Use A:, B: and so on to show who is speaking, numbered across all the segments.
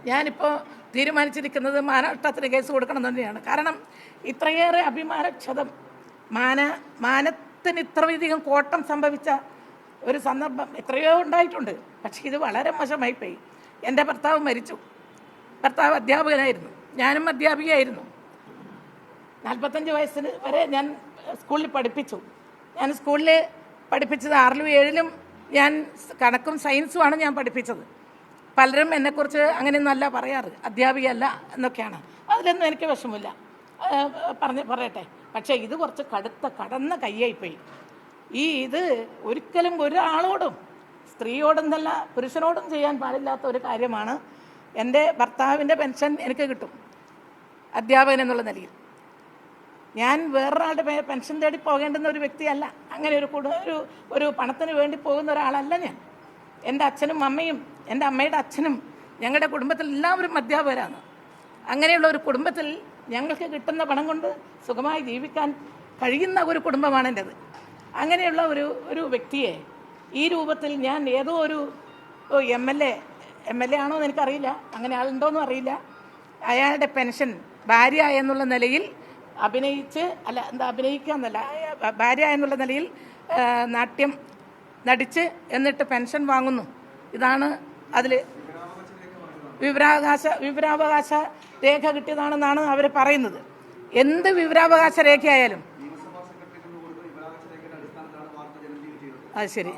A: ഞാനിപ്പോൾ തീരുമാനിച്ചിരിക്കുന്നത് മാനനഷ്ടത്തിന് കേസ് കൊടുക്കണം തന്നെയാണ്. കാരണം ഇത്രയേറെ അഭിമാനക്ഷതം, മാനത്തിന് ഇത്രയധികം കോട്ടം സംഭവിച്ച ഒരു സന്ദർഭം എത്രയോ ഉണ്ടായിട്ടുണ്ട്. പക്ഷേ ഇത് വളരെ മോശമായിപ്പോയി. എൻ്റെ ഭർത്താവ് മരിച്ചു. ഭർത്താവ് അധ്യാപകനായിരുന്നു, ഞാനും അധ്യാപികയായിരുന്നു. 45 വയസ്സിന് വരെ ഞാൻ സ്കൂളിൽ പഠിപ്പിച്ചു. ഞാൻ സ്കൂളിൽ പഠിപ്പിച്ചത് 6ലും 7ലും ഞാൻ കണക്കും സയൻസുമാണ് ഞാൻ പഠിപ്പിച്ചത്. പലരും എന്നെക്കുറിച്ച് അങ്ങനെയൊന്നുമല്ല പറയാറ്, അധ്യാപികയല്ല എന്നൊക്കെയാണ്. അതിലൊന്നും എനിക്ക് വിഷമമില്ല, പറയട്ടെ. പക്ഷേ ഇത് കുറച്ച് കടന്ന കയ്യായിപ്പോയി. ഇത് ഒരിക്കലും ഒരാളോടും, സ്ത്രീയോടെന്നല്ല പുരുഷനോടും ചെയ്യാൻ പാടില്ലാത്ത ഒരു കാര്യമാണ്. എൻ്റെ ഭർത്താവിൻ്റെ പെൻഷൻ എനിക്ക് കിട്ടും അധ്യാപകൻ എന്നുള്ള നിലയിൽ. ഞാൻ വേറൊരാളുടെ പെൻഷൻ തേടി പോകേണ്ടുന്ന ഒരു വ്യക്തിയല്ല. അങ്ങനെ ഒരു പണത്തിന് വേണ്ടി പോകുന്ന ഒരാളല്ല ഞാൻ. എൻ്റെ അച്ഛനും അമ്മയും എൻ്റെ അമ്മയുടെ അച്ഛനും ഞങ്ങളുടെ കുടുംബത്തിൽ എല്ലാവരും അധ്യാപകരാണ്. അങ്ങനെയുള്ള ഒരു കുടുംബത്തിൽ ഞങ്ങൾക്ക് കിട്ടുന്ന പണം കൊണ്ട് സുഖമായി ജീവിക്കാൻ കഴിയുന്ന ഒരു കുടുംബമാണ് എൻ്റേത്. അങ്ങനെയുള്ള ഒരു വ്യക്തിയെ ഈ രൂപത്തിൽ ഞാൻ ഏതോ ഒരു എം എൽ എ ആണോ എന്ന് എനിക്കറിയില്ല, അങ്ങനെ ആളുണ്ടോയെന്നും അറിയില്ല, അയാളുടെ പെൻഷൻ ഭാര്യ എന്നുള്ള നിലയിൽ ഭാര്യ എന്നുള്ള നിലയിൽ നാട്യം നടിച്ച് എന്നിട്ട് പെൻഷൻ വാങ്ങുന്നു. ഇതാണ് അതിൽ വിവരാവകാശ രേഖ കിട്ടിയതാണെന്നാണ് അവർ പറയുന്നത്. എന്ത് വിവരാവകാശ രേഖയായാലും അത് ശരി.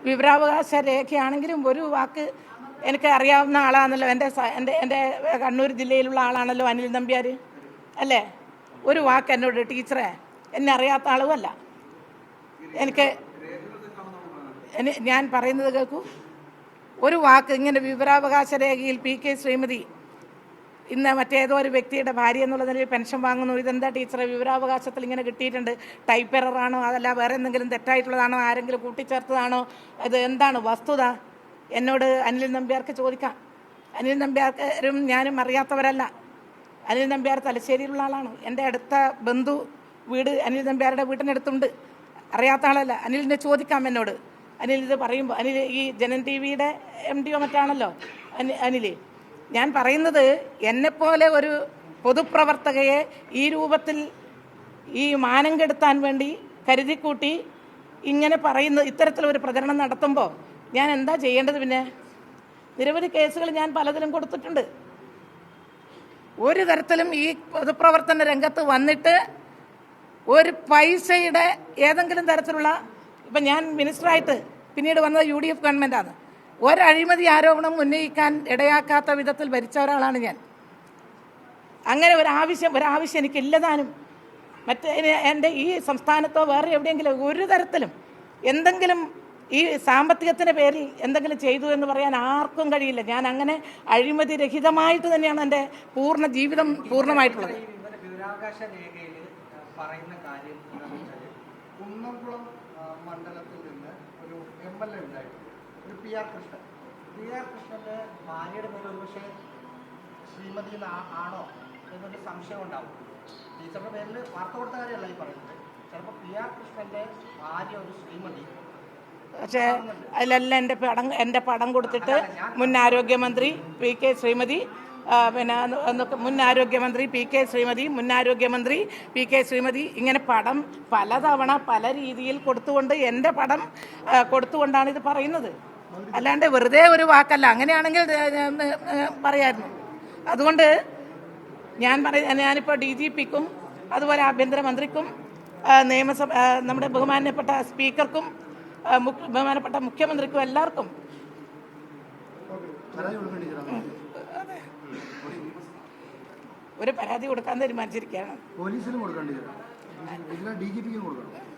A: വിവരാവകാശ രേഖയാണെങ്കിലും ഒരു വാക്ക് എനിക്ക് അറിയാവുന്ന ആളാണല്ലോ. എൻ്റെ കണ്ണൂർ ജില്ലയിലുള്ള ആളാണല്ലോ അനിൽ നമ്പ്യാർ അല്ലേ. ഒരു വാക്ക് എന്നോട്, ടീച്ചറെ, എന്നെ അറിയാത്ത ആളുമല്ല. ഞാൻ പറയുന്നത് കേൾക്കൂ. ഒരു വാക്ക് ഇങ്ങനെ വിവരാവകാശ രേഖയിൽ പി.കെ. ശ്രീമതി ഇന്ന് മറ്റേതോ ഒരു വ്യക്തിയുടെ ഭാര്യ എന്നുള്ള നിലയിൽ പെൻഷൻ വാങ്ങുന്നു. ഇതെന്താ ടീച്ചറെ, വിവരാവകാശത്തിൽ ഇങ്ങനെ കിട്ടിയിട്ടുണ്ട്, ടൈപ്പ് എററാണോ അതല്ല വേറെ എന്തെങ്കിലും തെറ്റായിട്ടുള്ളതാണോ, ആരെങ്കിലും കൂട്ടിച്ചേർത്തതാണോ, ഇത് എന്താണ് വസ്തുത? എന്നോട് അനിൽ നമ്പ്യാർക്ക് ചോദിക്കാം. അനിൽ നമ്പ്യാരും ഞാനും അറിയാത്തവരല്ല. അനിൽ നമ്പ്യാർ തലശ്ശേരിയിലുള്ള ആളാണ്. എൻ്റെ അടുത്ത ബന്ധു വീട് അനിൽ നമ്പ്യാരുടെ വീട്ടിനടുത്തുണ്ട്. അറിയാത്ത ആളല്ല. അനിലിനെ ചോദിക്കാം എന്നോട്. അനിൽ ഇത് പറയുമ്പോൾ, അനിൽ ഈ ജനൻ TV-യുടെ MD മറ്റാണല്ലോ അനിൽ. ഞാൻ പറയുന്നത്, എന്നെപ്പോലെ ഒരു പൊതുപ്രവർത്തകയെ ഈ രൂപത്തിൽ ഈ മാനം കെടുത്താൻ വേണ്ടി കരുതിക്കൂട്ടി ഇങ്ങനെ പറയുന്ന ഇത്തരത്തിലൊരു പ്രചരണം നടത്തുമ്പോൾ ഞാൻ എന്താ ചെയ്യേണ്ടത്? പിന്നെ നിരവധി കേസുകൾ ഞാൻ പലതിലും കൊടുത്തിട്ടുണ്ട്. ഒരു തരത്തിലും ഈ പൊതുപ്രവർത്തന രംഗത്ത് വന്നിട്ട് ഒരു പൈസയുടെ ഏതെങ്കിലും തരത്തിലുള്ള, ഇപ്പം ഞാൻ മിനിസ്റ്ററായിട്ട് പിന്നീട് വന്നത് UDF ഗവൺമെൻറ്റാണ്. ഒരഴിമതി ആരോപണം ഉന്നയിക്കാൻ ഇടയാക്കാത്ത വിധത്തിൽ ഭരിച്ച ഒരാളാണ് ഞാൻ. അങ്ങനെ ഒരാവശ്യം എനിക്കില്ലതാനും. എൻ്റെ ഈ സംസ്ഥാനത്തോ വേറെ എവിടെയെങ്കിലും ഒരു തരത്തിലും എന്തെങ്കിലും ഈ സാമ്പത്തികത്തിൻ്റെ പേരിൽ എന്തെങ്കിലും ചെയ്തു എന്ന് പറയാൻ ആർക്കും കഴിയില്ല. ഞാൻ അങ്ങനെ അഴിമതി രഹിതമായിട്ട് തന്നെയാണ് എൻ്റെ പൂർണ്ണ ജീവിതം പൂർണ്ണമായിട്ടുള്ളത്.
B: വിവരാവകാശ രേഖയിൽ പറയുന്ന കാര്യം കുന്നംകുളം മണ്ഡലത്തിൽ നിന്ന് ഒരു MLA ഉണ്ടായിട്ടുണ്ട്, ഒരു PR കൃഷ്ണൻ. PR കൃഷ്ണൻ്റെ ഭാര്യയുടെ പേര് ഒരുപക്ഷെ ശ്രീമതി ആണോ എന്നൊരു സംശയം ഉണ്ടാവും. ടീച്ചറുടെ പേരിൽ വാർത്ത കൊടുത്ത കാര്യമല്ല ഈ പറയുന്നത്. ചിലപ്പോൾ PR കൃഷ്ണൻ്റെ ഭാര്യ ഒരു ശ്രീമതി.
A: പക്ഷേ അതിലെല്ലാം എൻ്റെ പടം കൊടുത്തിട്ട് മുൻ ആരോഗ്യമന്ത്രി P.K. ശ്രീമതി, പിന്നെ മുൻ ആരോഗ്യമന്ത്രി P.K. ശ്രീമതി, മുൻ ആരോഗ്യമന്ത്രി P.K. ശ്രീമതി, ഇങ്ങനെ പടം പലതവണ പല രീതിയിൽ കൊടുത്തുകൊണ്ട് എൻ്റെ പടം കൊടുത്തുകൊണ്ടാണ് ഇത് പറയുന്നത്. അല്ലാണ്ട് വെറുതെ ഒരു വാക്കല്ല. അങ്ങനെയാണെങ്കിൽ പറയായിരുന്നു. അതുകൊണ്ട് ഞാനിപ്പോൾ DGP-ക്കും അതുപോലെ ആഭ്യന്തരമന്ത്രിക്കും നമ്മുടെ ബഹുമാനപ്പെട്ട സ്പീക്കർക്കും ബഹുമാനപ്പെട്ട മുഖ്യമന്ത്രിക്കും എല്ലാവർക്കും ഒരു പരാതി കൊടുക്കാൻ തീരുമാനിച്ചിരിക്കുകയാണ്.
C: പോലീസിനും കൊടുക്കേണ്ടി വരും, DGP-ക്കും കൊടുക്കണം.